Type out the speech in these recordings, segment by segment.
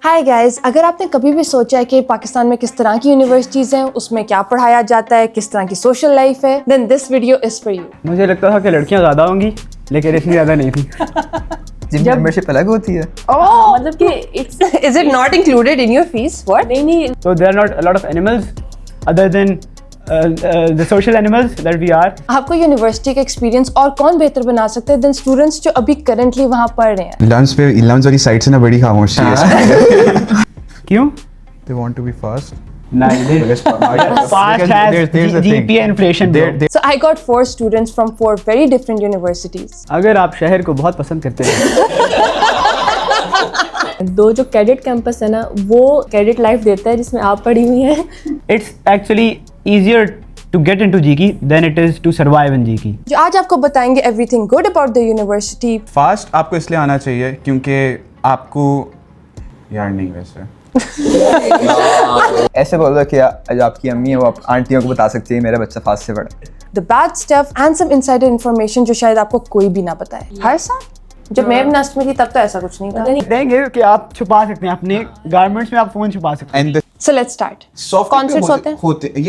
High guys, اگر آپ نے کبھی بھی سوچا ہے کہ پاکستان میں کس طرح کی یونیورسٹیز ہیں، اس میں کیا پڑھایا جاتا ہے، کس طرح کی سوشل لائف ہے، then this video is for you. مجھے لگتا تھا کہ لڑکیاں زیادہ ہوں گی لیکن اتنی زیادہ نہیں تھیں. جم ممبرشپ الگ ہوتی ہے. مطلب کہ is it not included in your fees? What? نہیں. So there are not a lot of animals other than the social animals that we are. آپ کو یونیورسٹی کا ایکسپیرینس اور کون بہتر بنا سکتا ہے دین اسٹوڈنٹس جو ابھی کرنٹلی وہاں پڑھ رہے ہیں. لمز والی سائڈ سے نا بڑی خاموشی ہے. کیوں؟ They want to be fast. Fast has GPA inflation. So I got 4 students from 4 very different universities. اگر آپ شہر کو بہت پسند کرتے ہیں. دو جو کیڈٹ کیمپس ہے نا وہ کیڈٹ لائف دیتا ہے جس میں آپ پڑھی ہوئی ہیں. It's actually easier to get into GK than it is to survive in GK. جو آج آپ کو بتائیں گے everything good about the university. Fast آپ کو اس لیے آنا چاہیے کیونکہ آپ کو یار نہیں ویسے ایسے بول رہا کہ جو آپ کی امی ہے وہ آنٹیوں کو بتا سکتی ہے میرا بچہ فاسٹ سے پڑھا. The bad stuff and some insider information جو شاید آپ کو کوئی بھی نہ بتائے. ہر سال جب میں نسٹ میں تھی تب تو ایسا کچھ نہیں تھا. دیں گے کہ آپ چھپا سکتے ہیں اپنے گارمنٹس میں، آپ فون چھپا سکتے ہیں. So let's start. Concerts ہوتے ہیں.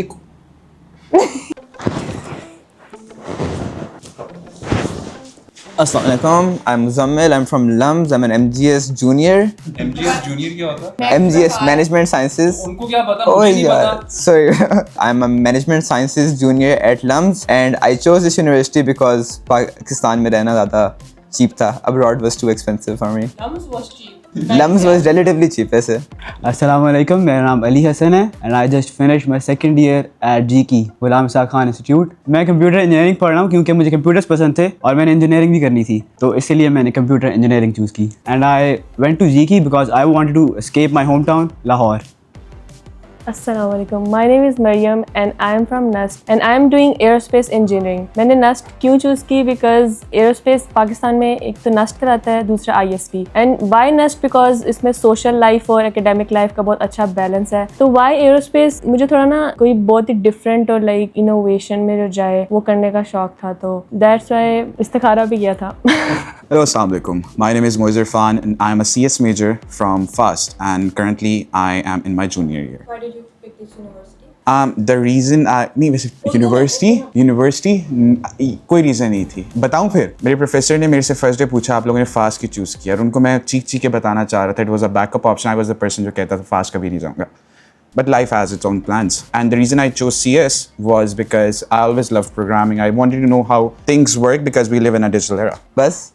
السلام علیکم, I'm Muzammil, I'm from LUMS, I'm an MGS junior. MGS junior کیا ہوتا ہے؟ MGS Management Sciences. ان کو کیا پتا؟ مجھے نہیں پتا. Sorry, I'm a Management Sciences junior at LUMS and I chose this university because Pakistan میں رہنا زیادہ cheap تھا. Abroad was too expensive for me. LUMS was cheap. LUMS was relatively cheap ایسے. السلام علیکم, میرا نام علی حسن ہے and I just finished my second year at GK Ghulam Ishaq Khan institute. میں کمپیوٹر انجینئرنگ پڑھ رہا ہوں کیونکہ مجھے کمپیوٹرز پسند تھے اور میں نے انجینئرنگ بھی کرنی تھی, تو اسی لیے میں نے کمپیوٹر انجینئرنگ چوز کی. And I went to GK because I wanted to escape my home town Lahore. السلام علیکم, my name is Maryam and I am from NUST and I am doing aerospace engineering. میں نے نسٹ کیوں چوز کی because air space Pakistan میں ایک تو نسٹ کراتا ہے, دوسرا ISP. And Y NUST because اس میں سوشل لائف اور اکیڈیمک لائف کا بہت اچھا بیلنس ہے. تو وائی ایئر اسپیس, مجھے تھوڑا نا کوئی بہت ہی ڈفرینٹ اور لائک انوویشن میں جو جائے وہ کرنے کا شوق تھا, تو دیٹس وائی استخارہ بھی کیا تھا. Hello, assalamu alaikum. My name is Moiz Irfan and I am a CS major from FAST and currently I am in my junior year. Why did you pick this university? The reason نہیں ویسے university کوئی reason نہیں تھی. بتاؤں پھر, میرے professor نے میرے سے فرسٹ ڈے پوچھا آپ لوگوں نے فاسٹ کی چوز کیا, اور ان کو میں چیخ کے بتانا چاہ رہا تھا. It was a back up option. I was the person جو کہتا تھا فاسٹ کبھی نہیں جاؤں گا. But life has its own plans. And the reason I chose CS was because I always loved programming. I wanted to know how things work because we live in a digital era. بس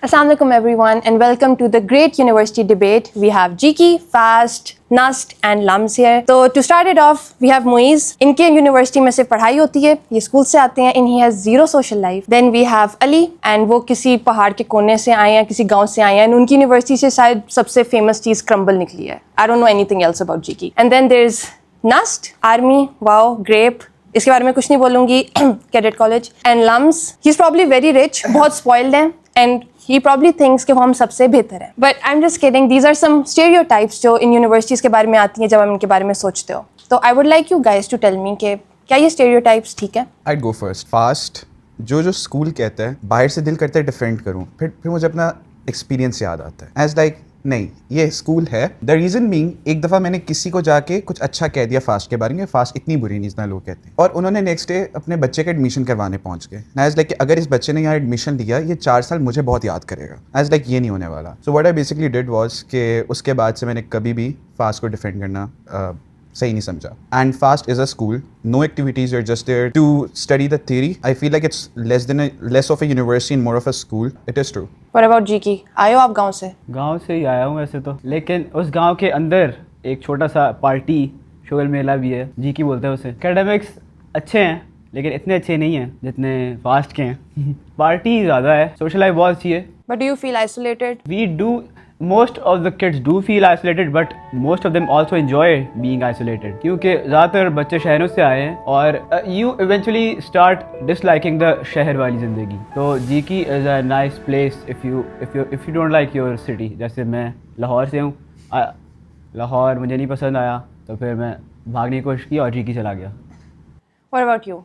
Assalamu alaikum everyone and welcome to the great university debate. We have GK, FAST, NUST and LUMS here. So to start it off, we have Moiz. In کے university میں سے پڑھائی ہوتی ہے, یہ school سے آتے ہیں, and he has zero social life. Then we have Ali and وہ کسی پہاڑ کے کونے سے آئے ہیں, کسی گاؤں سے آئے ہیں, and ان کی یونیورسٹی سے شاید سب سے فیمس چیز کرمبل نکلی ہے. I don't know anything else about GK. And then there's NUST, Army, wow, grape. اس کے بارے میں کچھ نہیں بولوں گی. Cadet college. And LUMS, he's probably very rich, بہت spoiled ہے, and he probably thinks کہ وہ ہم سب سے بہتر ہیں. But I'm just kidding. These are some stereotypes جو ان یونیورسٹیز کے بارے میں آتی ہیں جب ہم ان کے بارے میں سوچتے ہو. تو I would like you guys to tell me کہ کیا یہ stereotypes ٹھیک ہے؟ I'd go first. فاسٹ جو اسکول کہتا ہے, باہر سے دل کرتا ہے ڈیفینڈ کروں, پھر مجھے اپنا ایکسپیرینس یاد آتا ہے ایز لائک نہیں یہ اسکول ہے. دا ریزن بینگ, ایک دفعہ میں نے کسی کو جا کے کچھ اچھا کہہ دیا فاسٹ کے بارے میں, فاسٹ اتنی بری نہیں جتنا لوگ کہتے ہیں, اور انہوں نے نیکسٹ ڈے اپنے بچے کا ایڈمیشن کروانے پہنچ گئے. ایز لائک کہ اگر اس بچے نے یہاں ایڈمیشن لیا, یہ 4 سال مجھے بہت یاد کرے گا. ایز لائک یہ نہیں ہونے والا. So what I basically did was کہ اس کے بعد سے میں نے کبھی بھی فاسٹ کو ڈیفینڈ کرنا صحیح نہیں سمجھا. And FAST is a school, no activities, you are just there to study the theory. I feel like it's less of a university and more of a school. It is true. What about GK? آئے ہو آپ گاؤں سے؟ گاؤں سے ہی آیا ہوں ویسے تو, لیکن اس گاؤں کے اندر ایک چھوٹا سا پارٹی شغل میلہ بھی ہے, GK بولتے ہیں اسے. اکیڈمکس اچھے ہیں لیکن اتنے اچھے نہیں ہیں جتنے فاسٹ کے ہیں. پارٹی زیادہ ہے, سوشل لائف بہت اچھی ہے. But do you feel isolated? We do, most of the kids do feel isolated, but most of them also enjoy being isolated. کیونکہ زیادہ تر بچے شہروں سے آئے ہیں اور you eventually start disliking the شہر والی زندگی. تو GK is a nice place if you don't like your city. جیسے میں لاہور سے ہوں, لاہور مجھے نہیں پسند آیا تو پھر میں بھاگنے کی کوشش کی اور GK چلا گیا. What about you?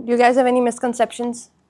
Do you guys have any misconceptions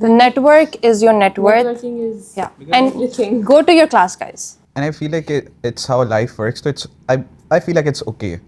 The network is your net worth. Networking is Yeah. And go to your class, guys. And I feel like it's how life works. So I feel like it's okay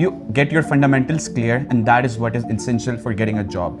You get your fundamentals clear and that is what is essential for getting a job.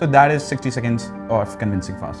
So that is 60 seconds of convincing fast.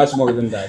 Much more than that.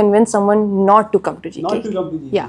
convince someone not to come to GK. Yeah.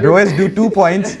Bro is due 2 points.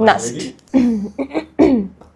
Nust.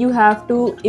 you have to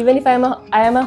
Even if I am a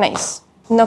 Nice. Now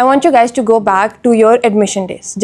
I want you guys to go back to your admission days.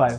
5.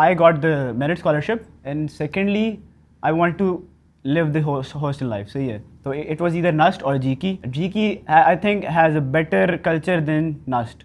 I got the merit scholarship, and secondly I want to live the hostel life. So yeah, so it was either NUST or GK. GK I think has a better culture than NUST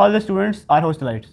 All the students are hostelites.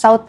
South,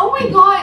Oh my god,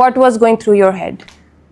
What was going through your head?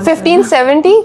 1570?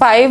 5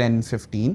10-15।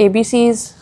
ABCs,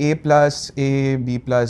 A+, A, B+,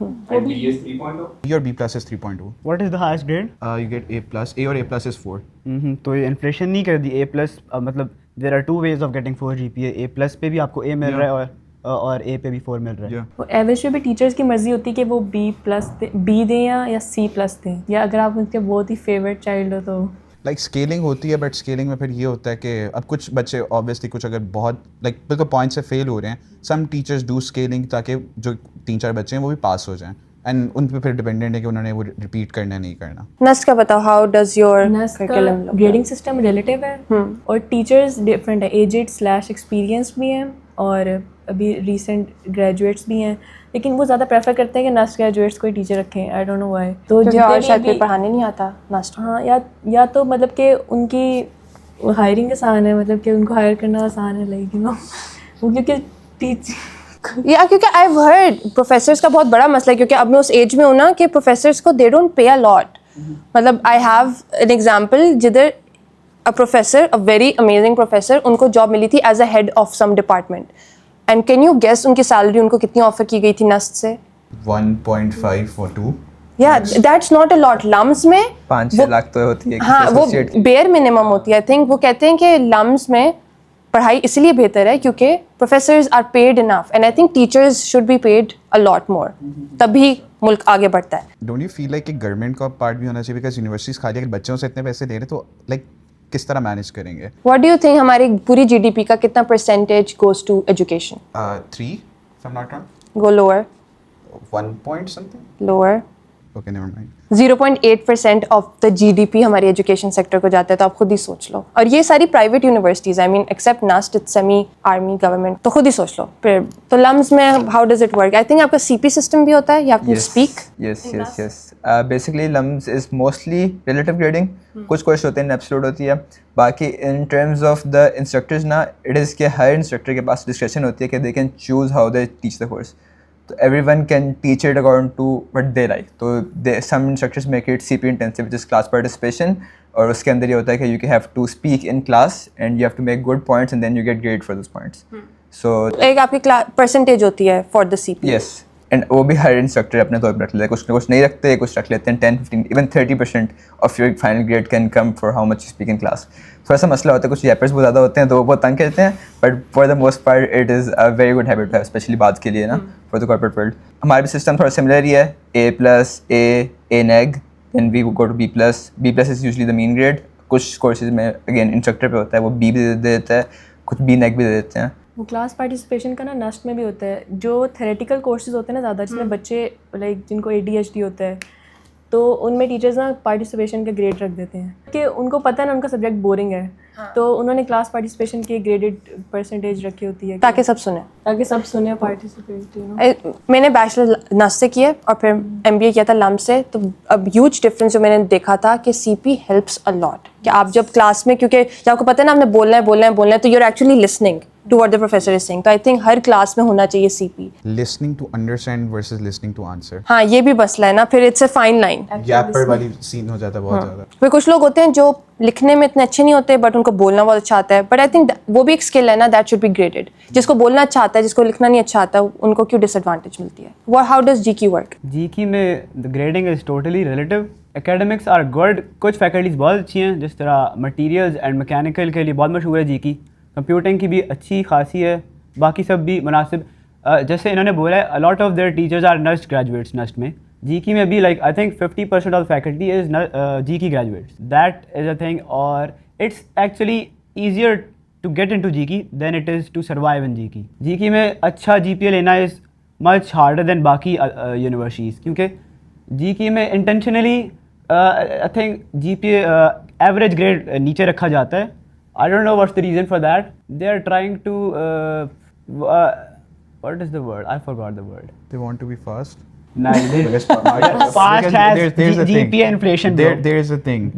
And B is 3.0. B or B plus is 3.2. What is the highest grade? You get A plus. A or A plus is 4. تو یہ inflation نہیں کر دی. A plus مطلب there are two ways of getting 4 GPA. A plus پہ بھی آپ کو A مل رہا ہے اور A پہ بھی 4 مل رہا ہے. وہ ایوریج پہ بھی ٹیچرس کی مرضی ہوتی ہے کہ وہ B دیں یا C پلس دیں, یا اگر آپ ان کے بہت ہی فیوریٹ چائلڈ ہو تو لائک اسکیلنگ ہوتی ہے, بٹ اسکیلنگ میں پھر یہ ہوتا ہے کہ اب کچھ بچے آبویسلی کچھ اگر بہت لائک بالکل پوائنٹ سے فیل ہو رہے ہیں, سم ٹیچرز ڈو اسکیلنگ تاکہ جو 3-4 بچے ہیں وہ بھی پاس ہو جائیں, اینڈ ان پہ پھر ڈپینڈنٹ ہے کہ انہوں نے وہ ریپیٹ کرنا نہیں کرنا. نسٹ کا بتاؤ, how does your curriculum grading system relative ہے اور ٹیچرز ڈفرینٹ ہے, ایجڈ/ایکسپیرینس بھی ہیں اور ابھی ریسنٹ گریجویٹس بھی ہیں, لیکن وہ زیادہ پریفر کرتے ہیں کہ نسٹ گریجویٹس کوئی ٹیچر رکھیں. I don't know why. تو شاید کوئی پڑھانے نہیں آتا نسٹ. ہاں, یا تو مطلب کہ ان کی ہائرنگ آسان ہے, مطلب کہ ان کو ہائر کرنا آسان ہے, لائک وہ کیونکہ یا کیونکہ آئی ہرڈ پروفیسرس کا بہت بڑا مسئلہ ہے, کیونکہ اب میں اس ایج میں ہوں نا کہ پروفیسرس کو دے ڈونٹ پے اے لاٹ. مطلب آئی ہیو این ایگزامپل جدھر a professor, a very amazing professor, ان کو جاب ملی تھی as a head of some department, and can you guess ان کی سیلری ان کو کتنی آفر کی گئی تھی نسٹ سے؟ 1.5 for 2. یا دیٹس ناٹ اے لاٹ. لمس میں 5-6 لاکھ تو ہوتی ہے. ہاں, وہ بیئر منیمم ہوتی ہے. آئی تھنک وہ کہتے ہیں کہ لمس میں پڑھائی اس لیے بہتر ہے کیونکہ professors are paid enough, and I think teachers should be paid a lot more, تبھی ملک آگے بڑھتا ہے. ڈونٹ یو فیل لائک کہ گورنمنٹ کا پارٹ بھی ہونا چاہیے, بیکاز یونیورسٹیز خالی اگر بچوں سے اتنے پیسے لے رہے ہیں تو لائک کس طرح مینیج کریں گے؟ واٹ ڈو یو تھنک ہماری پوری جی ڈی پی کا کتنا percentage goes to education? 3 if I'm not wrong. Go lower. 1 point something. Lower. Okay, never mind. 0.8% of the G D P ہمارے ایجوکیشن سیکٹر کو جاتا ہے, تو آپ خود ہی سوچ لو. اور یہ ساری private universities, I mean except NUST, it's semi army government, تو خود ہی سوچ لو. پھر تو لمس میں how does it work? I think آپ کا سی پی سسٹم بھی ہوتا ہے, یا آپ کو اسپیک. یس بیسکلی لمس از موسٹلی ریلیٹیو گریڈنگ. کچھ کوشچن ہوتے ہیں ایبسولوٹ ہوتی ہے. باقی in terms of the instructors نا, اٹ از کہ ہر انسٹرکٹر کے پاس ڈسکریشن ہوتی ہے کہ they can choose how they teach the course. So everyone can teach it according to what they like. So some instructors make it CP intensive, which is class participation, اور اس کے اندر یہ ہوتا ہے کہ you have to speak in class and you have to make good points and then you get grade for those points. So ایک آپ کی پرسنٹیج ہوتی ہے for the C P. yes, and وہ بھی ہر انسٹرکٹر اپنے طور پہ رکھ لیتے ہیں. کچھ نہیں رکھتے, کچھ رکھ لیتے ہیں. 10-15 even 30% of your final grade can come for how much you speak in class. تھوڑا سا مسئلہ ہوتا ہے, کچھ یپرس بہت زیادہ ہوتے ہیں تو وہ بہت تنگ کرتے ہیں, but for the most part it is a very good habit ہے, اسپیشلی بات کے لیے نا, فار دا کارپوریٹ ورلڈ. ہمارا بھی سسٹم تھوڑا سملر ہی ہے, A neg, then we go to B+. B+ is usually the main grade. کچھ کورسز میں اگین انسٹرکٹر پہ ہوتا ہے, وہ B بھی دے دیتا ہے, کچھ B نیگ بھی دے دیتے ہیں. کلاس پارٹیسپیشن کا نا نسٹ میں بھی ہوتا ہے. جو تھیریٹیکل کورسز ہوتے ہیں نا زیادہ, جس میں بچے لائک جن کو ADHD ہوتا ہے, تو ان میں ٹیچرز نا پارٹیسپیشن کا گریڈ رکھ دیتے ہیں کہ ان کو پتہ ہے نا ان کا سبجیکٹ بورنگ ہے, تو انہوں نے کلاس پارٹیسپیشن کی گریڈڈ پرسنٹیج رکھی ہوتی ہے تاکہ سب سنیں. پارٹیسپیٹ. میں نے بیچلر نسٹ سے کیا اور پھر MBA کیا تھا لم سے, تو اب ہیوج ڈفرینس جو میں نے دیکھا تھا کہ سی پی ہیلپس اے لاٹ. کہ آپ جب کلاس میں, کیونکہ جب آپ کو پتہ ہے نا آپ نے بولنا ہے, تو you are actually listening to what the professor is saying. تو آئی تھنک ہر کلاس میں ہونا چاہیے C P. Listening to understand versus listening to answer. ہاں, یہ بھی مسئلہ ہے نا, پھر اٹس اے فائن لائن. گیپر والی سین ہو جاتا ہے بہت زیادہ. پھر کچھ لوگ ہوتے ہیں جو لکھنے میں اتنے اچھے نہیں ہوتے بٹ ان کو بولنا بہت اچھا آتا ہے, بٹ آئی تھنک وہ بھی ایک اسکل ہے نا, دیٹ شوڈ بی گریڈڈ. جس کو بولنا اچھا آتا ہے, جس کو لکھنا نہیں اچھا آتا, ان کو کیوں ڈس ایڈوانٹیج ملتی ہے؟ ہاؤ ڈز جی کی ورک؟ جی کی میں grading is totally relative. Academics are good, کچھ فیکلٹیز بہت اچھی ہیں, جس طرح مٹیریلز اینڈ میکینیکل کے لیے بہت مشہور ہے جی کی. کمپیوٹنگ کی بھی اچھی خاصی ہے, باقی سب بھی مناسب. جیسے انہوں نے بولا ہے a lot of their teachers are NUST graduates. NUST میں جی کی میں بھی like I think 50% of faculty is G K graduates. That is a thing, اور it's actually easier to get in to G K then it is to survive in G K. G کی میں اچھا G P اے لینا از مچ harder دین باقی یونیورسٹیز, کیونکہ جی کی میں intentionally I think G P A average grade نیچے رکھا جاتا ہے. I don't know what's the reason for that. They are trying to what is the word? I forgot the word. They want to be fast. No, fast has GPA inflation. There is a thing.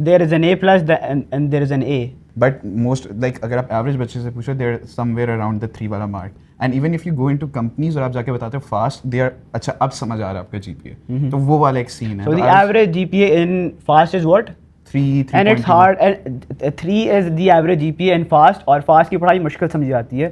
there is an A plus and there is an A. But most like اگر آپ average بچے سے پوچھو, they're somewhere around the 3 والا mark. And even if you go into companies اور آپ جا کے بتاتے ہو fast, they are اچھا اب سمجھ آ رہا ہے آپ کا GPA. تو وہ والا ایک سین ہے. So the average GPA in fast is what? 3. And it's hard, and 3 is the average GPA in fast, اور fast کی پڑھائی مشکل سمجھی جاتی ہے.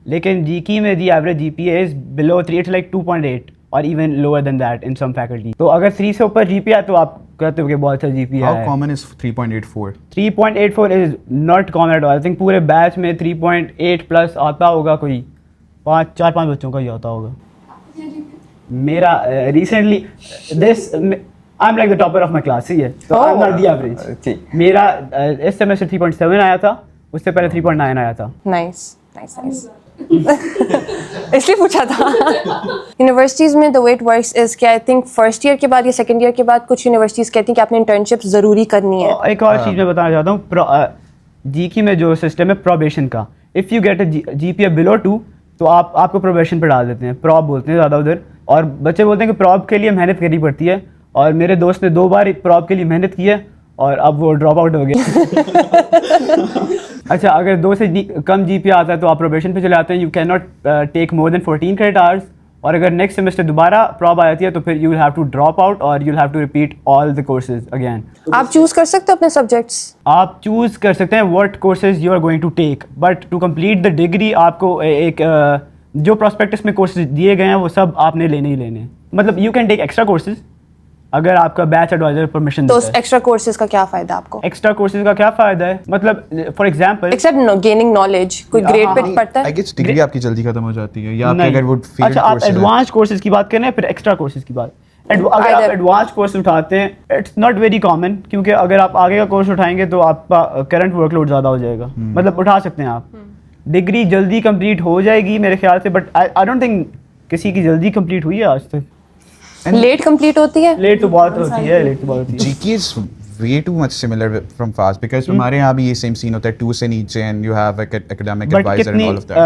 لیکن جی کی میں the average G P A is below 3, it's like 2.8 اور even lower than that in some faculty. تو اگر 3 سے اوپر جی پی آئے تو آپ کہتے ہو کہ بہت اچھا جی پی How ہے. common is 3.84? 3.84 is not common at all. I think پورے بیچ میں 3.8 پلس آتا ہوگا, کوئی 4-5 بچوں کا ہی آتا ہوگا. میرا recently this I am like the topper of my class. ہی ہے تو I am not the average. میرا اس سیمسٹر 3.7 آیا تھا, اس سے پہلے 3.9 آیا تھا. Nice nice nice. اس لیے پوچھا تھا. یونیورسٹیز میں دا وے اٹ ورکس از کہ آئی تھنک فرسٹ ایئر کے بعد یا سیکنڈ ایئر کے بعد کچھ یونیورسٹیز کہتی ہیں کہ آپ نے انٹرنشپ ضروری کرنی ہے. ایک اور چیز میں بتانا چاہتا ہوں, جی کی میں جو سسٹم ہے پروبیشن کا, if you get a G P اے بلو 2 تو آپ کو پروبیشن پہ ڈال دیتے ہیں. پروب بولتے ہیں زیادہ ادھر, اور بچے بولتے ہیں کہ پروب کے لیے محنت کرنی پڑتی ہے. اور میرے دوست نے 2 بار پروب کے لیے محنت کی ہے اور اب وہ ڈراپ آؤٹ ہو گیا. اچھا, اگر 2 سے کم جی پی آتا ہے تو آپ پروبیشن پہ چلے آتے ہیں. You can not take more than 14 credit hours. اور اگر نیکسٹ سیمسٹر دوبارہ پروب آ جاتی ہے تو پھر you will have to drop out اور you will have to repeat all the courses again. آپ چوز کر سکتے ہو اپنے سبجیکٹس. آپ چوز کر سکتے ہیں what courses you are going to take, but to complete the degree آپ کو ایک جو پراسپیکٹس میں کورسز دیے گئے ہیں وہ سب آپ نے لینے ہی لینے ہیں. مطلب you can take extra courses اگر آپ کا بیچ ایڈوائزر پرمیشن تو دیتا ہے. ایکسٹرا کورسز کا کیا فائدہ آپ کو؟ ایکسٹرا کورسز کا کیا فائدہ ہے, مطلب for example accept gaining knowledge, کوئی گریڈ پہ پڑھتا ہے. I guess ڈگری آپ کی جلدی ختم ہو جاتی ہے, یا آپ اگر وہ فیلڈ اچھا آپ ایڈوانس کورسز کی بات کریں پھر ایکسٹرا کورسز کی بات. اگر آپ ایڈوانس کورس اٹھاتے ہیں اٹس ناٹ ویری کامن, کیونکہ اگر آپ آگے کا کورس اٹھائیں گے تو آپ کا کرنٹ ورک لوڈ زیادہ ہو جائے گا. مطلب اٹھا سکتے ہیں آپ, ڈگری جلدی کمپلیٹ ہو جائے گی میرے خیال سے, بٹ آئی ڈونٹ تھنک کسی کی جلدی کمپلیٹ ہوئی ہے آج تک. لیٹ کمپلیٹ ہوتی ہے. لیٹ تو بہت ہوتی ہے, لیٹ تو بہت ہوتی ہے. جی کی از way too much similar from FAST because ہمارے یہاں بھی یہ same scene ہوتا ہے 2 سے نیچے and you have like an academic advisor and all of that.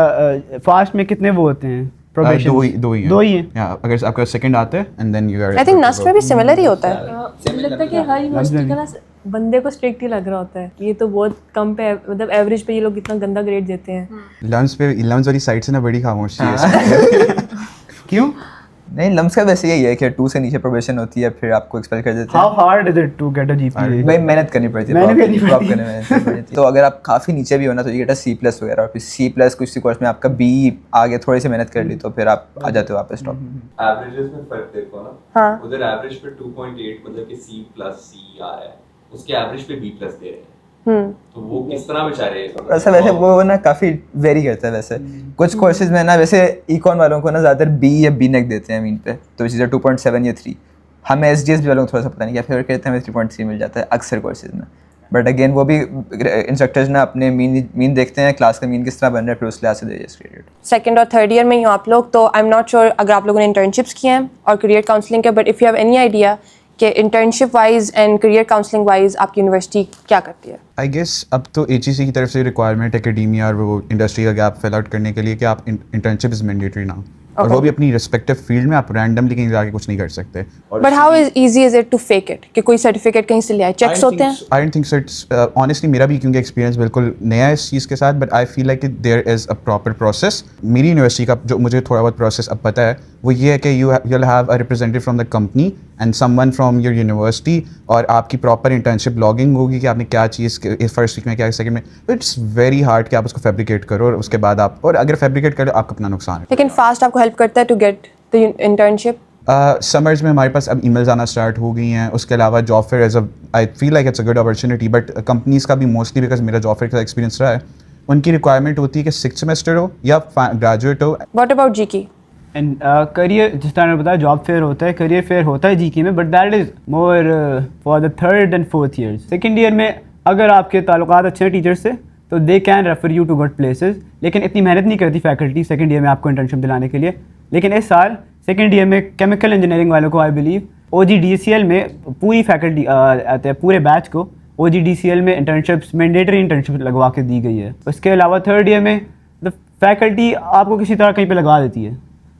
But fast میں کتنے وہ ہوتے ہیں probation؟ دو ہی ہیں. اگر آپ کا سیکنڈ آتا ہے and then you are I think NUST میں بھی سملر ہی ہوتا ہے. مجھے لگتا ہے کہ ہر یونیورسٹی کا نا بندے کو اسٹرکٹ ہی لگ رہا ہوتا ہے. یہ تو بہت کم پہ, مطلب ایوریج پہ یہ لوگ اتنا گندا گریڈ دیتے ہیں. لمس پہ لمس والی سائڈ سے نا بڑی خاموشی ہے. کیوں؟ نہیں, لمس کا ویسے یہی ہے کہ 2 سے نیچے پروبیشن ہوتی ہے, پھر آپ کو ایکسپیل کر دیتے ہیں. How hard is it to get a GPA? بھائی محنت کرنی پڑتی ہے. تو اگر آپ کافی نیچے بھی ہونا تو یہ سی پلس وغیرہ, اور پھر سی پلس کچھ کورس میں آپ کا بی آگے تھوڑی سی محنت کر لی تو پھر آپ آ جاتے ہو واپس ٹاپ. ایوریجز میں فرق دیکھو نا. ہاں, ادھر ایوریج پہ 2.8 مطلب کہ سی پلس سی آ رہا ہے, اس کے ایوریج پہ بی پلس دے رہے ہیں. تو وہ کس طرح بیچارے ایسا ویسے وہ نا کافی ویری کرتا ہے. ویسے کچھ کورسز میں نا ویسے ایکون والوں کو نا زیادہ تر بی یا بی نیک دیتے ہیں مین پہ, تو چیزیں 2.7 یا 3. ہمیں ایس ڈی ایس بی والوں کو تھوڑا سا پتہ نہیں کیا فیور کرتے ہیں, ہمیں 3.3 مل جاتا ہے اکثر کورسز میں. بٹ اگین وہ بھی انسٹرکٹرز نا اپنے مین دیکھتے ہیں, کلاس کا مین کس طرح بن رہا ہے, پھر اس لحاظ سے گریڈ. سیکنڈ اور تھرڈ ایئر میں ہی ہوں آپ لوگ, تو آئی ایم ناٹ شیور اگر آپ لوگوں نے انٹرنشپس کی ہیں اور کریئر کاؤنسلنگ کے, but if you have any idea کہ internship wise and career counselling wise آپ کی یونیورسٹی کیا کرتی ہے؟ آئی گیس اب تو ایچ ای سی کی طرف سے ریکوائرمنٹ ہے اکیڈیمیا اور وہ انڈسٹری کا گیپ فل آؤٹ کرنے کے لیے کہ آپ انٹرنشپ از مینڈیٹری نا, اور وہ بھی اپنی ریسپیکٹو فیلڈ میں. آپ رینڈملی کہیں جا کے کچھ نہیں کر سکتے. But how easy is it to fake it کہ کوئی سرٹیفکیٹ کہیں سے لے آئے, چیکس ہوتے ہیں؟ I don't think so. It's honestly میرا بھی کیونکہ ایکسپیرینس بالکل نیا ہے اس چیز کے ساتھ, but I feel like there is a proper process. میری یونیورسٹی کا جو مجھے تھوڑا بہت پروسیس اب پتہ ہے وہ یہ ہے کہ you will have a representative from the company and some one from your university, اور آپ کی پراپر انٹرنشپ لاگنگ ہوگی کہ آپ نے کیا چیز فرسٹ ویک میں کیا سیکنڈ میں. اٹس ویری ہارڈ کہ آپ اس کو فیبریکیٹ کرو, اور اس کے بعد آپ, اور اگر فیبریکیٹ کرو آپ کا اپنا نقصان ہے. لیکن فاسٹ آپ کو ہیلپ کرتا ہے to get the internship. Summers میں ہمارے پاس اب ای میلز آنا اسٹارٹ ہو گئی ہیں. اس کے علاوہ job fair as a I feel like it's a good opportunity, but companies کا بھی موسٹلی بیکاز میرا جاب فیئر کا ایکسپیرینس رہا ہے, ان کی ریکوائرمنٹ ہوتی ہے کہ 6 سیمسٹر ہو یا گریجویٹ ہو. واٹ اباؤٹ جی کی؟ اینڈ کریئر جس طرح نے بتایا جاب فیئر ہوتا ہے, کریئر فیئر ہوتا ہے جی کی میں, but that is more for the 3rd and 4th years. Second year میں اگر آپ کے تعلقات اچھے ہیں ٹیچر سے تو they can refer you to good places, لیکن اتنی محنت نہیں کرتی فیکلٹی سیکنڈ ایئر میں آپ کو انٹرنشپ دلانے کے لیے. لیکن اس سال سیکنڈ ایئر میں کیمیکل انجینئرنگ والوں کو I believe O G D C L میں پوری فیکلٹی آتے ہیں, پورے بیچ کو O G D C L میں انٹرنشپس مینڈیٹری انٹرنشپ لگوا کے دی گئی ہے. اس کے علاوہ 3rd ایئر میں فیکلٹی آپ کو کسی طرح کہیں پہ لگوا دیتی ہے,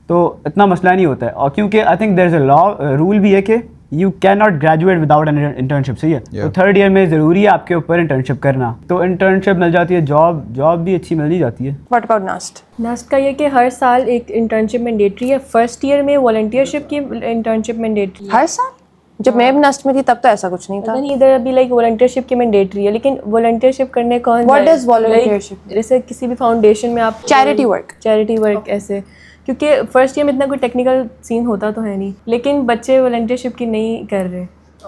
تو اتنا مسئلہ نہیں ہوتا ہے. اور کیونکہ I think there is a law role بھی ہے کہ you can not graduate without an internship. صحیح ہے, تو 3rd ایئر میں ضروری ہے آپ کے اوپر انٹرنشپ کرنا, تو انٹرنشپ مل جاتی ہے, جاب بھی اچھی مل ہی جاتی ہے. واٹ اباؤٹ نسٹ؟ نسٹ کا یہ کہ ہر سال ایک انٹرنشپ مینڈیٹری ہے. فرسٹ ایئر میں والنٹیئرشپ کی انٹرنشپ مینڈیٹری ہر سال جب میں نسٹ میں تھی تب تو ایسا کچھ نہیں تھا. ادھر ابھی لائک والنٹیئرشپ کی مینڈیٹری ہے, لیکن والنٹیئرشپ کرنے کون, What is volunteership? جیسے کسی بھی فاؤنڈیشن میں آپ چیریٹی ورک ایسے, کیونکہ فرسٹ ایئر میں اتنا کوئی ٹیکنیکل سین ہوتا تو ہے نہیں, لیکن بچے والنٹیئرشپ کی نہیں کر رہے.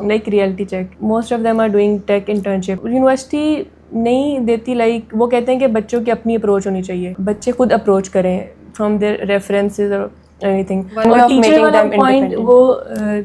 Like reality check, most of them are doing tech internship. University نہیں دیتی, لائک وہ کہتے ہیں کہ بچوں کی اپنی اپروچ ہونی چاہیے, بچے خود اپروچ کریں فرام دیئر ریفرنسز اور اینی تھنگ. اور ٹیچر والا پوائنٹ, وہ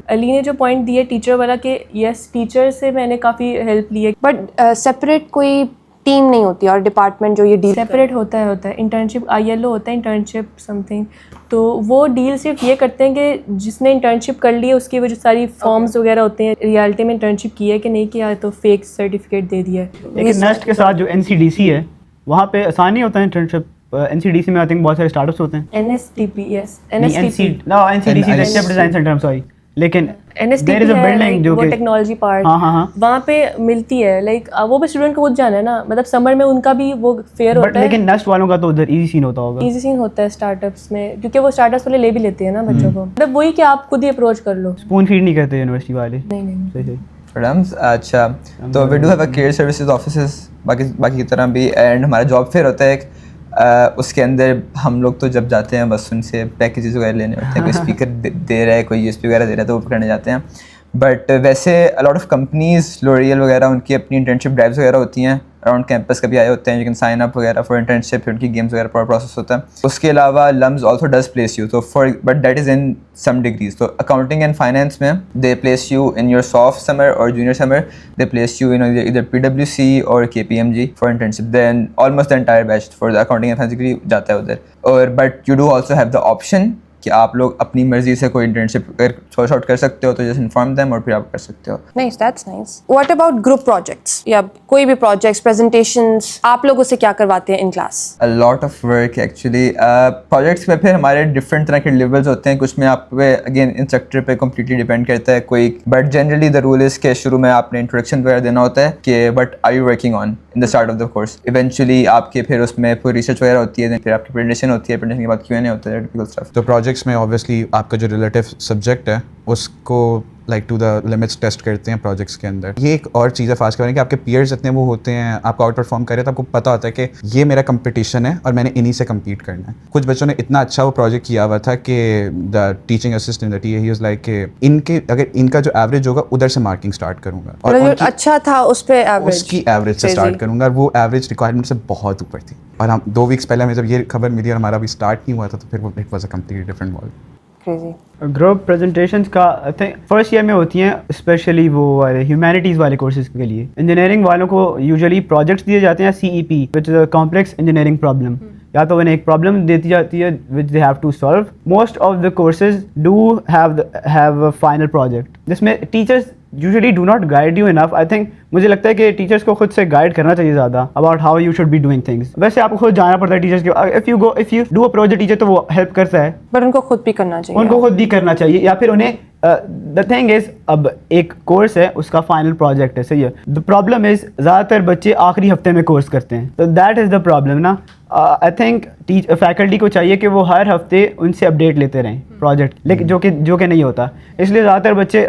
علی نے جو پوائنٹ دیا ٹیچر والا کہ یس ٹیچر سے میں نے کافی ہیلپ لی ہے, بٹ سپریٹ کوئی ٹیم نہیں ہوتی اور ڈپارٹمنٹ جو یہ ڈیل سیپریٹ ہوتا ہے انٹرنشپ, ILO ہوتا ہے انٹرنشپ سم تھنگ, تو وہ ڈیل صرف یہ کرتے ہیں کہ جس نے انٹرنشپ کر لی ہے اس کی وہ جو ساری فارمز وغیرہ ہوتے ہیں ریالٹی میں انٹرنشپ کی ہے کہ نہیں کیا, تو فیک سرٹیفکیٹ دے دیا ہے. لیکن نیسٹ کے ساتھ جو NCDC ہے وہاں پہ آسان نہیں ہوتا ہے انٹرنشپ. NCDC میں آئی تھنک بہت سارے اسٹارٹ اپس ہوتے ہیں. NSTP, یس NCDC step design centre, sorry, لیکن NSTP ہے وہ ٹیکنالوجی پارٹ, وہاں پہ ملتی ہے. لائک وہ بھی اسٹوڈنٹ کو خود جانا ہے نا, مطلب سمر میں ان کا بھی وہ فیئر ہوتا ہے. لیکن نیسٹ والوں کا تو ادھر ایزی سین ہوتا ہوگا. ایزی سین ہوتا ہے اسٹارٹ اپس میں, کیونکہ وہ اسٹارٹ اپس والے لے بھی لیتے ہیں نا بچوں کو, مطلب وہی کہ آپ خود ہی اپروچ کر لو. اسپون فیڈ نہیں کرتے یونیورسٹی والے. نہیں. اچھا, تو we do have a career services offices باقی کی طرح بھی, اینڈ ہمارا جاب فیئر ہوتا ہے ایک, اس کے اندر ہم لوگ تو جب جاتے ہیں بس ان سے پیکیجز وغیرہ لینے ہوتے ہیں, کوئی اسپیکر دے رہا ہے, کوئی USB وغیرہ دے رہا ہے تو وہ پکڑنے جاتے ہیں. بٹ ویسے الاٹ آف کمپنیز, لوریل وغیرہ, ان کی اپنی انٹرنشپ ڈرائیوز وغیرہ ہوتی ہیں اراؤنڈ کیمپس کبھی آئے ہوتے ہیں, یو کین سائن اپ وغیرہ فار انٹرنشپ, ان کی گیمز وغیرہ پورا پروسیس ہوتا ہے. اس کے علاوہ LUMS also does place you, تو for but that is in some degrees. تو اکاؤنٹنگ اینڈ فائنینس میں they place you in your sophomore summer اور junior summer, they place you in ادھر PwC اور KPMG for internship. Then almost the entire batch for the accounting and finance degree جاتا ہے ادھر. اور but you do also have the option کہ آپ لوگ اپنی مرضی سے کوئی انٹرنشپ اگر سورس آؤٹ کر سکتے ہو تو جسٹ انفارم دیم اور پھر آپ کر سکتے ہو. Nice, that's nice. What about group projects یا کوئی بھی پروجیکٹس, پریزنٹیشنس, آپ لوگ اسے کیا کرواتے ہیں in class? A lot of work actually. Projects میں پھر ہمارے ڈفرینٹ طرح کے لیولز ہوتے ہیں, کچھ میں آپ پہ اگین انسٹرکٹر پہ کمپلیٹلی ڈیپینڈ کرتا ہے کوئی, بٹ جنرلی دا رول از کہ شروع میں آپ نے انٹروڈکشن وغیرہ دینا ہوتا ہے کہ what are you working on in the start of the course. Eventually آپ کے پھر اس میں پوری ریسرچ وغیرہ ہوتی ہے, پھر آپ کی پریزنٹیشن ہوتی ہے, پریزنٹیشن کے بعد Q&A ہوتا ہے, ٹپیکل اسٹف. تو پروجیکٹس میں اوبیسلی آپ کا جو ریلیٹیو سبجیکٹ ہے اس کو like to the limits test کرتے ہیں پروجیکٹس کے اندر. یہ ایک اور چیز ہے فاسٹ کرنے کہ آپ کے پیئرز اتنے وہ ہوتے ہیں, آپ کو آؤٹ پرفارم کرے تو آپ کو پتہ ہوتا ہے کہ یہ میرا کمپٹیشن ہے اور میں نے انہی سے کمپیٹ کرنا ہے. کچھ بچوں نے اتنا اچھا وہ پروجیکٹ کیا ہوا تھا کہ the teaching assistant he was like کہ ان کے اگر ان کا جو ایوریج ہوگا ادھر سے مارکنگ اسٹارٹ کروں گا, اور اچھا تھا اس پہ اس کی ایوریج سے اسٹارٹ کروں گا, اور وہ ایوریج ریکوائرمنٹ سے بہت اوپر تھی. اور ہم 2 ویکس پہلے ہمیں جب یہ خبر ملی اور ہمارا بھی اسٹارٹ نہیں ہوا تھا تو پھر وہ it was a completely different world. Group presentations کا فرسٹ ایئر میں ہوتی ہیں, اسپیشلی وہ ہیومینٹیز والے کورسز کے لیے. انجینئرنگ والوں کو یوزلی پروجیکٹس دیے جاتے ہیں CEP, which is a complex engineering problem. یا تو انہیں ایک پرابلم دیتی جاتی ہے which they have to solve. Most of the courses do have a final project, جس میں teachers usually do not guide you enough. I think مجھے لگتا ہے کہ ٹیچرس کو خود سے گائڈ کرنا چاہیے زیادہ about how you should be doing things. ویسے آپ کو خود جانا پڑتا ہے ٹیچرس کے, if you do a project teacher تو وہ ہیلپ کرتا ہے, بٹ ان کو خود بھی کرنا چاہیے, ان کو خود بھی کرنا چاہیے. یا پھر انہیں دا تھنگ از, اب ایک کورس ہے اس کا فائنل پروجیکٹ ہے, صحیح ہے. دا پرابلم از زیادہ تر بچے آخری ہفتے میں کورس کرتے ہیں, تو دیٹ از دا پرابلم نا. آئی تھنک فیکلٹی کو چاہیے کہ وہ ہر ہفتے ان سے اپڈیٹ لیتے رہیں پروجیکٹ, لیکن جو کہ نہیں ہوتا. اس لیے زیادہ تر بچے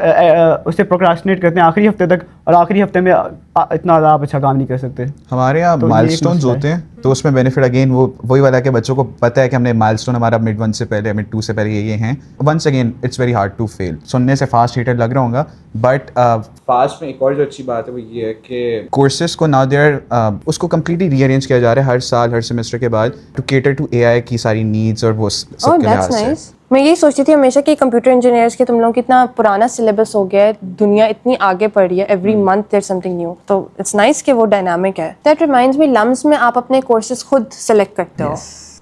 اسے پروکراسٹینیٹ کرتے ہیں آخری ہفتے تک, اور آخری ہفتے میں اتنا زیادہ آپ اچھا کام نہیں کر سکتے. ہمارے یہاں مائل اسٹونز ہوتے ہیں تو اس میں بینیفٹ اگین وہی والا کہ بچوں کو پتہ ہے کہ ہم نے مائل اسٹون ہمارا مڈ 1 سے پہلے, مڈ 2 سے پہلے یہ ہیں. Once again it's very hard to fail. سننے سے فاسٹ ہیٹر لگ رہا ہوگا, بٹ فاسٹ میں ایک اور جو اچھی بات ہے وہ یہ ہے کہ کورسز کو ناؤ دیر اس کو کمپلیٹلی ری ارینج کیا جا رہا ہے ہر سال ہر سیمسٹر کے بعد, ٹو کیٹر ٹو AI کی ساری نیڈس اور وہ سب کے لحاظ سے. میں یہی سوچتی تھی ہمیشہ کہ کمپیوٹر انجینئرس کے تم لوگوں کی اتنا پرانا سلیبس ہو گیا ہے, دنیا اتنی آگے بڑھ رہی ہے, ایوری منتھ دیر سم تھنگ نیو, تو اٹس نائس کہ وہ ڈائنامک ہے. دیٹ ریمائنڈز می, لمز میں آپ اپنے کورسز خود سلیکٹ کرتے ہو,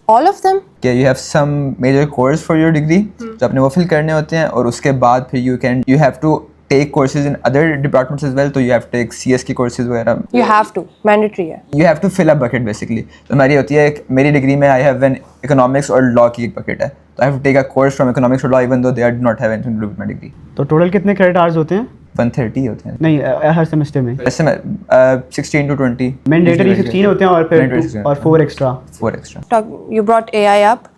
all of them? کہ you have some major course for your degree جو آپ نے وہ فل کرنے ہوتے ہیں, اور اس کے بعد پھر you have to take courses in other departments as well, تو you have to take CS کی courses وغیرہ. You have to, mandatory ہے. You have to fill a bucket basically. تو ہماری ہوتی ہے میری ڈگری میں I have an economics اور law کی ایک bucket ہے, تو I have to take a course from economics or law even though they do not have anything to do with my degree. تو ٹوٹل کتنے کریڈٹ آورز ہوتے ہیں؟ 130 ہوتے ہیں. نہیں, ہر سیمسٹر میں ایسے میں 16 to 20 مینڈیٹری 16 ہوتے ہیں, اور پھر اور 4 extra. You brought AI up.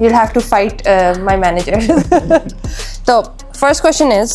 You'll have to fight my manager. So, first question is,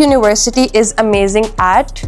university is amazing at.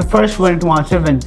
The first one to answer wins.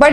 But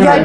you are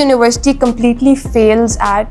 university completely fails at.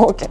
Okay.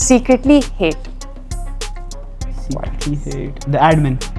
secretly hate. Secretly hate the admin.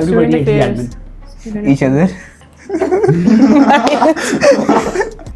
Everybody Student hates the affairs. admin. Each other.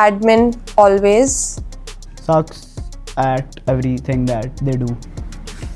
admin always. Sucks at everything that they do.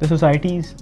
the societies,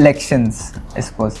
Elections, I suppose.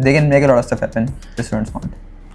They can make a lot of stuff happen. The students want.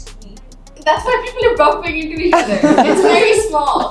street. That's why people are bumping into each other. It's very small.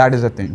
That is the thing.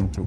no clue.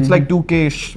It's like 2k-ish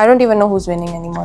I don't even know who's winning anymore.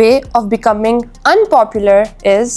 way of becoming unpopular is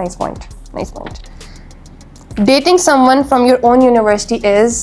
nice point. Dating someone from your own university is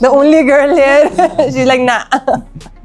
the only girl here. She's like nah.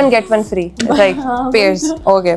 one get one free, like pairs. Okay.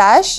dash,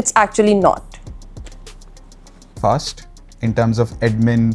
it's actually not. Fast in terms of admin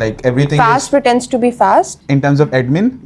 Like everything Fast pretends to be fast. is in terms of admin,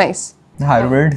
Nice. Harvard.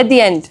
at the end,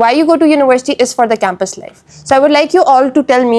why you go to university is for the campus life. So I would like you all to tell me,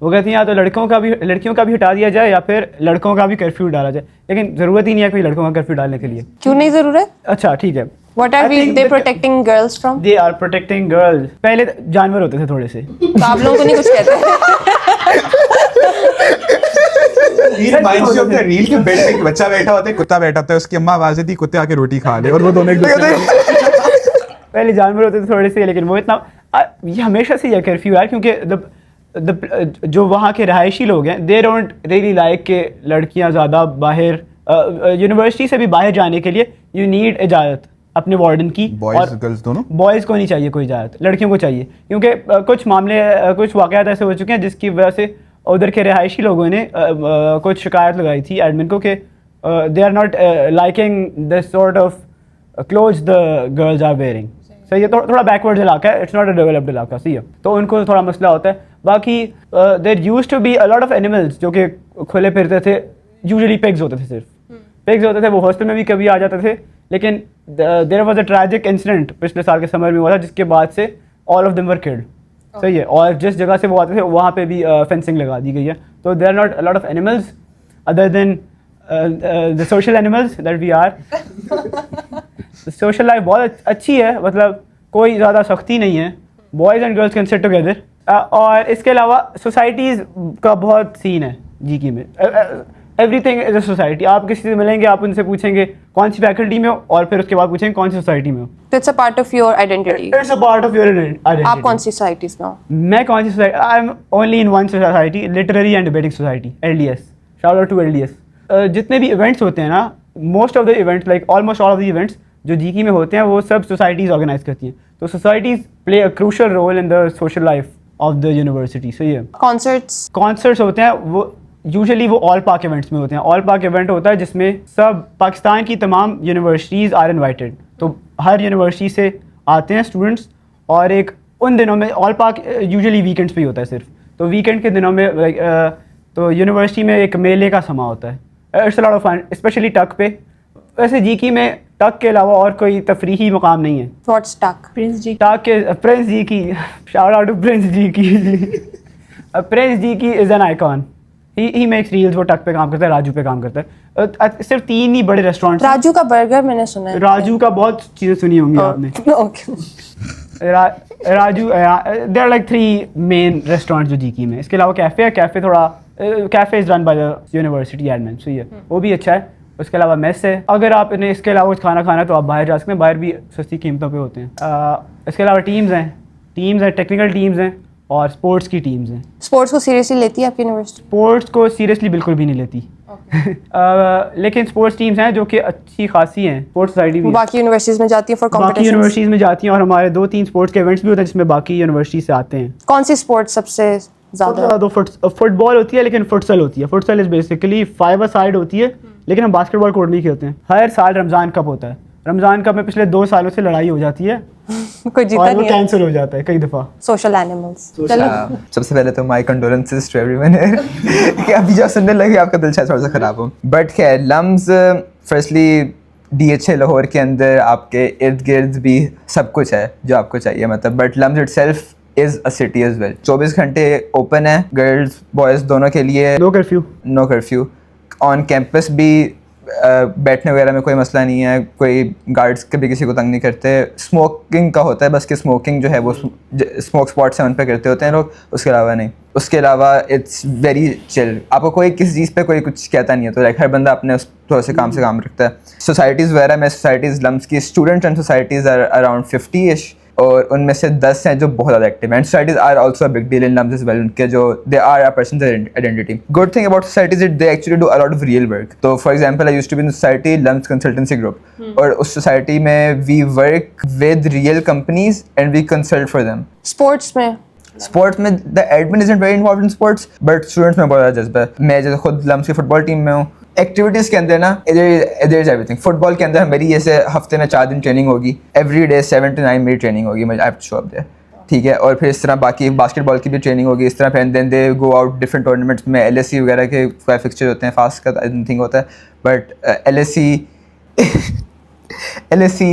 وہ کہتی ہیں یا تو لڑکیوں کا بھی ہٹا دیا جائے یا پھر لڑکوں کا بھی کرفیو ڈالا جائے, لیکن ضرورت ہی نہیں ہے کوئی لڑکوں کا کرفیو ڈالنے کے لیے. کیوں نہیں ضرورت؟ اچھا ٹھیک ہے. What are they protecting girls from? They are protecting girls. پہلے جانور ہوتے تھے تھوڑے سے. تو آپ لوگوں کو نہیں کچھ کہتے؟ ریل کے بیڈ میں بچہ بیٹھا ہوتا ہے, کتا بیٹھا ہوتا ہے, اس کی اماں آواز دیتی کتے آ کے روٹی کھا لے, اور وہ دونوں پہلے جانور ہوتے تھے تھوڑے سے, لیکن وہ اتنا یہ ہمیشہ سے یہ کرفیو ہے کیونکہ جو وہاں کے رہائشی لوگ ہیں دے ڈونٹ ریئلی لائک کہ لڑکیاں زیادہ باہر یونیورسٹی سے بھی باہر جانے کے لیے یو نیڈ اجازت اپنے وارڈن کی. گرلز دونوں, بوائز کو نہیں چاہیے کوئی اجازت, لڑکیوں کو چاہیے, کیونکہ کچھ واقعات ایسے ہو چکے ہیں جس کی وجہ سے ادھر کے رہائشی لوگوں نے کچھ شکایت لگائی تھی ایڈمن کو کہ they are not liking this sort of clothes the girls are wearing. صحیح ہے, تھوڑا بیکورڈ علاقہ ہے, اٹس ناٹ اے ڈیولپڈ علاقہ. صحیح ہے, تو ان کو تھوڑا مسئلہ ہوتا ہے. باقی there used to be a lot of animals جو کہ کھلے پھرتے تھے, یوزلی پگز ہوتے تھے, صرف پگز ہوتے تھے. وہ ہاسٹل میں بھی کبھی آ جاتے تھے, لیکن there was a tragic incident پچھلے سال کے سمر میں ہوا تھا جس کے بعد سے all of them were killed. صحیح ہے, اور جس جگہ سے وہ آتے تھے وہاں پہ بھی فینسنگ لگا دی گئی ہے. تو there are not lot of animals other than the social animals that we are. Social life بہت اچھی ہے, مطلب کوئی زیادہ سختی نہیں ہے. Boys and girls can sit together. اور اس کے علاوہ سوسائٹیز کا بہت سین ہے جی کی میں. Every thing is a society. آپ کسی سے ملیں گے, آپ ان سے پوچھیں گے کون سی فیکلٹی میں ہو, اور پھر اس کے بعد پوچھیں گے کون سی سوسائٹی میں ہو. تو it's a part of your identity. It's a part of your identity. آپ کون سی سوسائٹیز میں ہو؟ میں کون سی society, I am only in one society, literary and debating society, LDS. Shout out to LDS. جتنے بھی ایونٹس ہوتے ہیں نا, most of the events like almost all of the events جو جی کی میں ہوتے ہیں وہ سب سوسائٹیز آرگنائز کرتی ہیں. تو societies play a crucial role in the social life of the university. صحیح ہے. کانسرٹس ہوتے ہیں, وہ یوزلی وہ آل پاک ایونٹس میں ہوتے ہیں. آل پاک ایونٹ ہوتا ہے جس میں سب پاکستان کی تمام یونیورسٹیز آر انوائٹیڈ. تو ہر یونیورسٹی سے آتے ہیں اسٹوڈنٹس, اور ایک ان دنوں میں آل پاک یوزلی ویکینڈس پہ ہی ہوتا ہے صرف. تو ویکینڈ کے دنوں میں تو یونیورسٹی میں ایک میلے کا سما ہوتا ہے. It's a lot of fun, especially ٹک پہ. ویسے جی کی میں ٹک کے علاوہ اور کوئی تفریحی مقام نہیں ہے. واٹس ٹک؟ ٹک کے پرنس جی کی, شاؤٹ آؤٹ ٹو پرنس جی کی. پرنس جی کی is an icon. He makes reels. وہ ٹک پہ کام کرتا ہے, راجو پہ کام کرتا ہے. صرف 3 ہی بڑے ریسٹورینٹس. راجو کا برگر میں نے سنا ہے. راجو کا بہت چیزیں سنی ہوں گی آپ نے. Raju, there are like 3 main restaurants جو جی کی میں. اس کے علاوہ کیفے ہے. Cafe is run by the university admin. صحیح ہے, وہ بھی اچھا ہے. اس کے علاوہ میس ہے. اگر آپ نے اس کے علاوہ کچھ کھانا ہے تو آپ باہر جا سکتے ہیں. باہر بھی سستی قیمتوں پہ ہوتے ہیں. اس کے علاوہ ٹیمز ہیں, ٹیکنیکل ٹیمز ہیں, اور اسپورٹس کی ٹیمز ہیں. اسپورٹس کو سیریسلی لیتی ہے آپ کی یونیورسٹی؟ اسپورٹس کو سیریسلی بالکل بھی نہیں لیتی. لیکن اسپورٹس ٹیمز ہیں جو کہ اچھی خاصی ہیں. اسپورٹس سوسائٹی بھی باقی یونیورسٹیز میں جاتی ہے فار باقی کمپٹیشن. یونیورسٹیز میں جاتی ہیں, اور ہمارے 2-3 اسپورٹس کے ایونٹس بھی ہوتے ہیں جس میں باقی یونیورسٹی سے آتے ہیں. کون سی اسپورٹ سب سے زیادہ؟ فٹ بال ہوتی ہے, لیکن فٹسل ہوتی ہے. فٹسل از بیسیکلی 5 سائڈ ہوتی ہے, لیکن ہم باسکٹ بال کورٹ میں کھیلتے ہیں. ہر سال رمضان کپ ہوتا ہے. رمضان کپ میں پچھلے 2 سالوں سے لڑائی ہو جاتی ہے, کوئی جیتا اور وہ نہیں ہے. کینسل ہو جاتا ہے کئی دفعہ. Social animals. چلو سب سے پہلے تو مائی کنڈولنسز ٹو ایوری ون کہ ابھی جو سننے لگے آپ کا دل شاید تھوڑا سا خراب ہو. بٹ خیر, لمز فرسٹلی DHA لاہور کے اندر آپ کے ارد گرد بھی سب کچھ ہے جو آپ کو چاہیے, مطلب. But LUMS itself is a city as well. 24 گھنٹے اوپن ہے, گرلز بوائز دونوں کے لیے. نو کرفیو. آن کیمپس بھی بیٹھنے وغیرہ میں کوئی مسئلہ نہیں ہے. کوئی گارڈس کبھی کسی کو تنگ نہیں کرتے. اسموکنگ کا ہوتا ہے بس, کہ اسموکنگ جو ہے وہ اسموک اسپاٹس ہیں ان پہ کرتے ہوتے ہیں لوگ, اس کے علاوہ نہیں. اس کے علاوہ اٹس ویری چل. آپ کو کوئی کسی چیز پہ کوئی کچھ کہتا نہیں ہے. تو لائک ہر بندہ اپنے تھوڑے سے کام رکھتا ہے. سوسائٹیز وغیرہ میں, سوسائٹیز لمز کی student and societies are around 50-ish, اور ان میں سے 10 ہیں جو بہت زیادہ ایکٹیو ہیں. Societies are also big deal in LUMS as well. ان کے جو they are a person's identity. Good thing about societies it they actually do a lot of real work. تو for example I used to be in society LUMS consultancy group, اور اس society میں we work with real companies and we consult for them. Sports میں the admin isn't very involved in sports, but students میں بہت زیادہ جذبہ ہے. میں جیسے خود لمز کی فٹ بال ٹیم میں ہوں. ایکٹیویٹیز کے اندر نا ادھر is everything. Football کے اندر میری جیسے ہفتے میں 4 دن ٹریننگ ہوگی. Every day 7 to 9 minute training ہوگی. I have to show up there. ٹھیک ہے. اور پھر اس طرح باقی باسکٹ بال کی بھی ٹریننگ ہوگی. اس طرح پھر دین دے گو آؤٹ ڈفرنٹ ٹورنامنٹس میں. LSC وغیرہ کے فکسچر ہوتے ہیں. فاسٹ کا تھنک ہوتا ہے, بٹ LSC LSE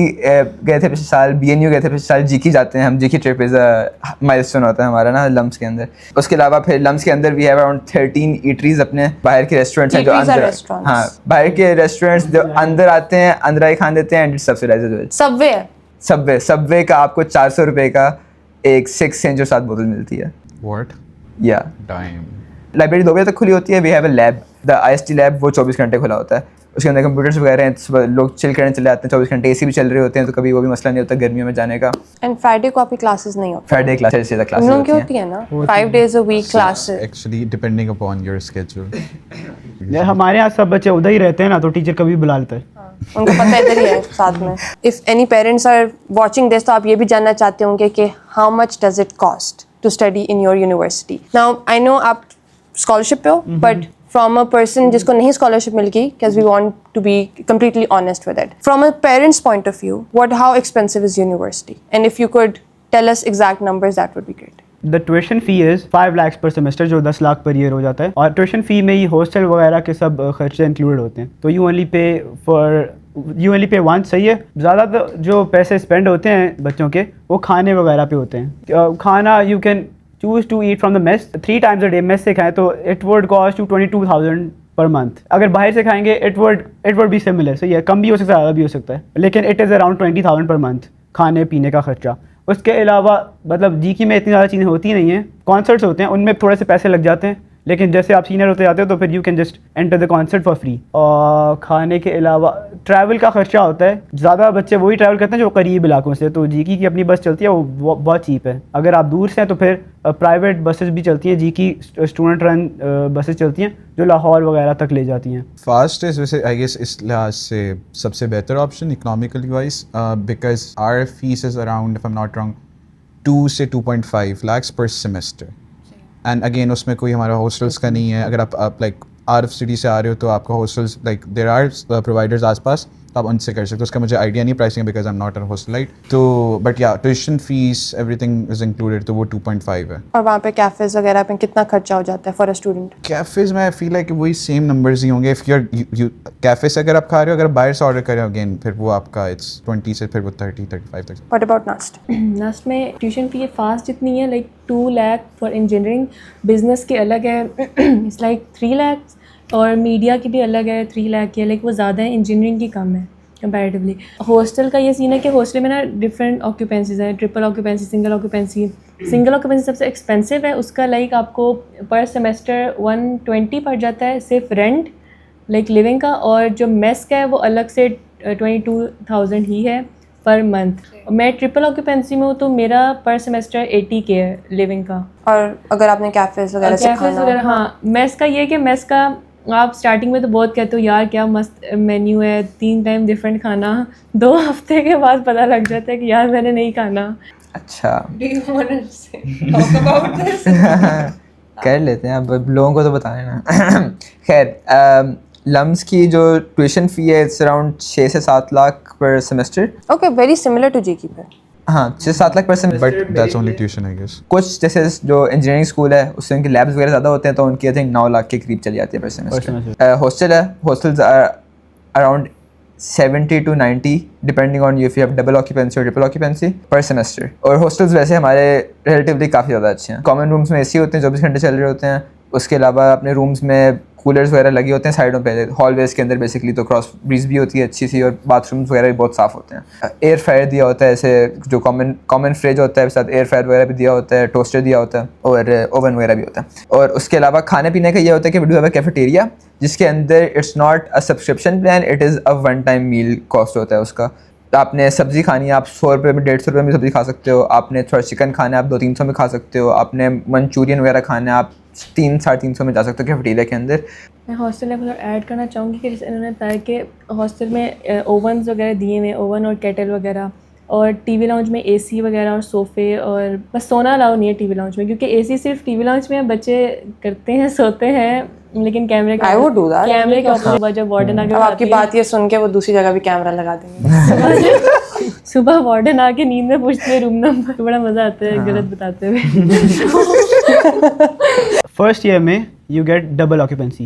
گئے تھے پچھلے سال, BNU گئے تھے پچھلے سال, جیکی جاتے ہیں ہم. جیکی ٹرپ از اے مائلسٹون ہوتا ہے ہمارا نا لمس کے اندر. اس کے علاوہ پھر لمس کے اندر وی ہیو اراؤنڈ 13 ایٹریز اپنے باہر کے ریسٹورینٹس ہیں جو اندر, ہاں باہر کے ریسٹورینٹس جو اندر آتے ہیں, اندر آئی کھان دیتے ہیں. اینڈ سبوے سب وے کا آپ کو 400 روپے کا ایک 6 انچ اور 7 بوتل ملتی ہے. What? یا لائبریری 2 بجے تک کھلی ہوتی ہے. We have a lab, the IST lab, وہ 24 گھنٹے کھلا ہوتا ہے. اس کے اندر کمپیوٹرز وغیرہ ہیں, صبح لوگ چل کرنے چلے آتے ہیں 24 گھنٹے. AC بھی چل رہے ہوتے ہیں تو کبھی وہ بھی مسئلہ نہیں ہوتا گرمیوں میں جانے کا. اینڈ فرائیڈے کو آپ کی کلاسز نہیں ہوتی, فرائیڈے کلاسز ہوتی ہیں نا 5 days a week classes. Actually, depending upon your schedule. ہمارے یہاں سب بچے ادھر ہی رہتے ہیں نا, تو ٹیچر کبھی بلا لیتا ہے, ان کو پتہ ادھر ہی ہے ساتھ میں. If any parents are watching this تو آپ یہ بھی جاننا چاہتے ہوں گے کہ how much does it cost to study in your university. Now I know آپ اسکالرشپ پہ ہو, بٹ فرام اے پرسن جس کو نہیں اسکالرشپ مل گئی, because we want to be completely honest with it, from a parents point of view what how expensive is university, and if you could tell us exact numbers that would be great. The tuition fee is 5 lakhs per semester, جو 10 lakh per year ہو جاتا ہے. اور tuition fee میں ہی hostel وغیرہ کے سب خرچے include ہوتے ہیں. تو یو اونلی پے ونس. صحیح ہے. زیادہ جو پیسے اسپینڈ ہوتے ہیں بچوں کے وہ کھانے وغیرہ پہ ہوتے ہیں. کھانا you can choose to eat from the mess 3 times a day. Mess سے کھائیں تو it would cost you 22,000 per month. اگر باہر سے کھائیں گے اٹ وڈ بی سملر. صحیح ہے, کم بھی ہو سکتا ہے زیادہ بھی ہو سکتا ہے, لیکن it is around 20,000 per month کھانے پینے کا خرچہ. اس کے علاوہ مطلب جی کی میں اتنی زیادہ چیزیں ہوتی نہیں ہیں. کانسرٹس ہوتے ہیں ان میں تھوڑے سے پیسے لگ جاتے ہیں, لیکن جیسے آپ سینئر ہوتے جاتے ہو تو پھر you can just enter the concert for free. اور کھانے کے علاوہ ٹریول کا خرچہ ہوتا ہے. زیادہ بچے وہی ٹریول کرتے ہیں جو قریب علاقوں سے, تو جی کی اپنی بس چلتی ہے, وہ بہت چیپ ہے. اگر آپ دور سے ہیں تو پھر پرائیویٹ بسز بھی چلتی ہیں, جی کی اسٹوڈنٹ رن بسز چلتی ہیں جو لاہور وغیرہ تک لے جاتی ہیں. فاسٹ از ویسے آئی گیس اس لحاظ سے سب سے بہتر option economically wise, because our fees is around if I am not wrong 2 سے 2.5 lakhs per semester. And again اس میں کوئی ہمارا ہاسٹلس کا نہیں ہے. اگر آپ لائک آر آف سٹی سے آ رہے ہو تو آپ کا hostels like there are providers آس پاس, تو آپ ان سے کر سکتے ہو. اس کا مجھے آئیڈیا نہیں pricing, because I am not an hostelite. تو but yeah tuition fees everything is included, تو وہ 2.5 ہے. اور وہاں پہ کیفیز وغیرہ پہ کتنا خرچہ ہو جاتا ہے فار اے اسٹوڈنٹ؟ کیفیز میں فیل لائک وہی سیم نمبرز ہی ہوں گے. اف یو کیفے سے اگر آپ کھا رہے ہو, اگر باہر سے آرڈر کریں اگین پھر وہ آپ کا اٹس 20 سے پھر وہ 30-35 تک. واٹ اباؤٹ نسٹ؟ نسٹ میں ٹیوشن فی فاسٹ اتنی ہے like 2 lakh for engineering. Business کے الگ ہے اٹس لائک 3 lakhs, اور میڈیا کی بھی الگ ہے 3 lakh کی ہے. لائک وہ زیادہ ہے, انجینئرنگ کی کم ہے کمپیریٹیولی. ہاسٹل کا یہ سین ہے کہ ہاسٹل میں نا ڈفرینٹ آکوپینسیز ہیں, triple occupancy, single occupancy. Single occupancy سب سے ایکسپینسو ہے. اس کا لائک آپ کو پر سیمسٹر 120 پڑ جاتا ہے صرف رینٹ لائک لیونگ کا, اور جو میس کا ہے وہ الگ سے 22,000 ہی ہے پر منتھ. میں ٹرپل آکوپینسی میں ہوں تو میرا پر سیمسٹر 80K ہے لیونگ کا. اور اگر آپ نے کیفیز وغیرہ سے کھانا وغیرہ, ہاں میس کا یہ ہے کہ میس کا آپ اسٹارٹنگ میں تو بہت کہتے ہو یار کیا مست مینیو ہے, 3 ٹائم ڈفرینٹ کھانا, 2 ہفتے کے بعد پتہ لگ جاتا ہے کہ یار میں نے نہیں کھانا. اچھا Do you want to say, talk about this? کر لیتے ہیں, اب لوگوں کو تو بتائیں نا. خیر, لمس کی جو ٹیوشن فی ہے اٹس اراؤنڈ 6 سے 7 lakh per semester. Okay, very similar to جی کی پہ. ہاں 6-7 lakh per semester. But that's only tuition I guess. کچھ جیسے جو انجینئرنگ اسکول ہے اس سے ان کے لیبس وغیرہ زیادہ ہوتے ہیں تو ان کی آئی تھنک 9 لاکھ کے قریب چلی جاتی ہے پر سیمسٹر. ہاسٹل ہے, hostels around 70 to 90 depending on if you have double occupancy اور ٹرپل آکوپینسی پر سیمسٹر. اور ہاسٹلز ویسے ہمارے ریلیٹیولی کافی زیادہ اچھے ہیں. کامن رومس میں AC ہوتے ہیں 24 گھنٹے چل رہے ہوتے ہیں. اس کے علاوہ اپنے رومس میں کولرز وغیرہ لگے ہوتے ہیں سائڈوں پہ, ہال ویز کے اندر بیسکلی, تو کراس بریز بھی ہوتی ہے اچھی سی, اور باتھ رومس وغیرہ بھی بہت صاف ہوتے ہیں. ایئر فائر دیا ہوتا ہے, ایسے جو کامن فریج ہوتا ہے ساتھ ایئر فائر وغیرہ بھی دیا ہوتا ہے, ٹوسٹر دیا ہوتا ہے, اور اوون وغیرہ بھی ہوتا ہے. اور اس کے علاوہ کھانے پینے کا یہ ہوتا ہے کہ we do have a cafeteria جس کے اندر it's not a subscription plan, it is a one time meal cost ہوتا ہے اس کا. آپ نے سبزی کھانی ہے, آپ 100 روپے میں 150 روپے میں سبزی کھا سکتے ہو. آپ نے تھوڑا چکن کھانا ہے, آپ 200-300 میں کھا سکتے ہو. آپ نے منچورین وغیرہ کھانا ہے, آپ 300-350 میں جا سکتے ہو کیفیٹیریا کے اندر. میں ہاسٹل لیول اور ایڈ کرنا چاہوں گی کہ جیسے انہوں نے بتایا کہ ہاسٹل میں اوونز وغیرہ دیے ہوئے, اوون اور کیٹل وغیرہ, اور ٹی وی لاؤنج میں AC وغیرہ اور صوفے, اور بس سونا الاؤ نہیں ہے ٹی وی لاؤنج میں, کیونکہ AC صرف ٹی وی لاؤنج میں بچے کرتے ہیں, سوتے ہیں, لیکن کیمرے کے اوپر جب وارڈن آ کے, اب آپ کی بات یہ سن کے وہ دوسری جگہ بھی کیمرہ لگا دیں گے. صبح وارڈن آ کے نیند میں پوچھتے ہیں روم نمبر, بڑا مزہ آتا ہے غلط بتاتے ہوئے. فرسٹ ایئر میں you get double occupancy.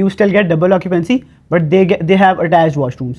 you still get double occupancy, but they have attached washrooms.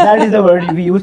That is the word we use.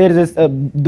there is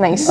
Nice.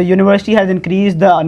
The university has increased the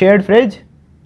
shared fridge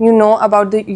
you know about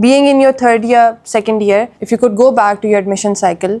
Being in your third year, second year, if you could go back to your admission cycle,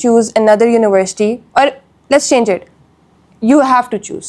choose another university, or let's change it, you have to choose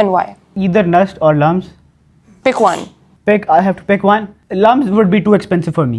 and why? Either Nust or LUMS. Pick one. I have to pick one. LUMS would be too expensive for me,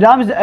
LUMS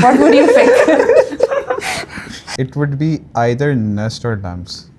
What would you pick? It would be either Nust or LUMS.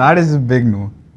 That is a big no.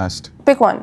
Nust. Pick one.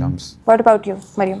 LUMS. What about you, Mariam?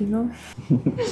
you know,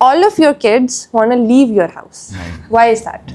all of your kids want to leave your house. Why is that?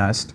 Nust.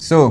So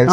else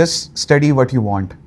just study what you want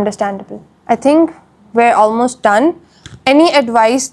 Understandable. I think we're almost done. Any advice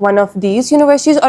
one of these universities or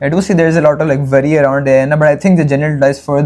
I do see there is a lot of like worry around AI, but I think the general advice for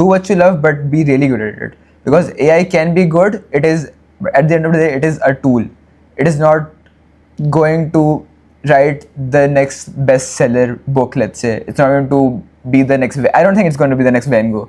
do what you love but be really good at it, because AI can be good. It is at the end of the day it is a tool. It is not going to write the next bestseller book. Let's say it's not going to be the next. I don't think it's going to be the next Van Gogh.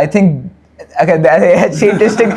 I think okay interesting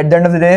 at the end of the day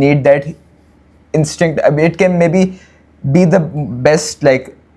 need that instinct. It can maybe be the best like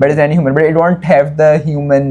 but it's any human, but it won't have the human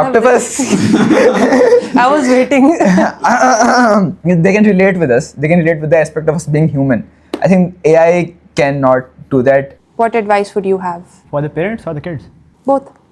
Octopus. I was waiting. They can relate with us. They can relate with the aspect of us being human. I think AI cannot do that. What advice would you have? For the parents or the kids? Both.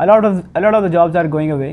A lot of the jobs are going away,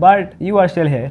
But you are still here.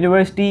university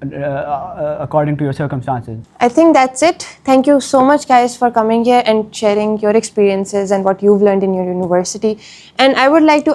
according to your circumstances. I think that's it. Thank you so much guys for coming here and sharing your experiences and what you've learned in your university. And I would like to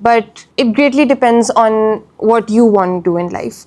but it greatly depends on what you want to do in life.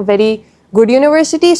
a very good university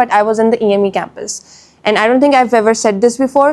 but I was in the EME campus. And I don't think I've ever said this before,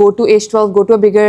go to H12, go to a bigger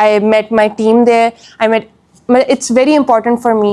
I met my team there. It's very important for me.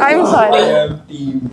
I'm sorry.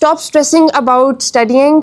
Stop stressing about studying.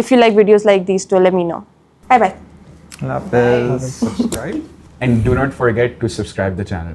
if you like videos like these too, let me know. Bye bye. Subscribe and do not forget to subscribe the channel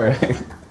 Perfect.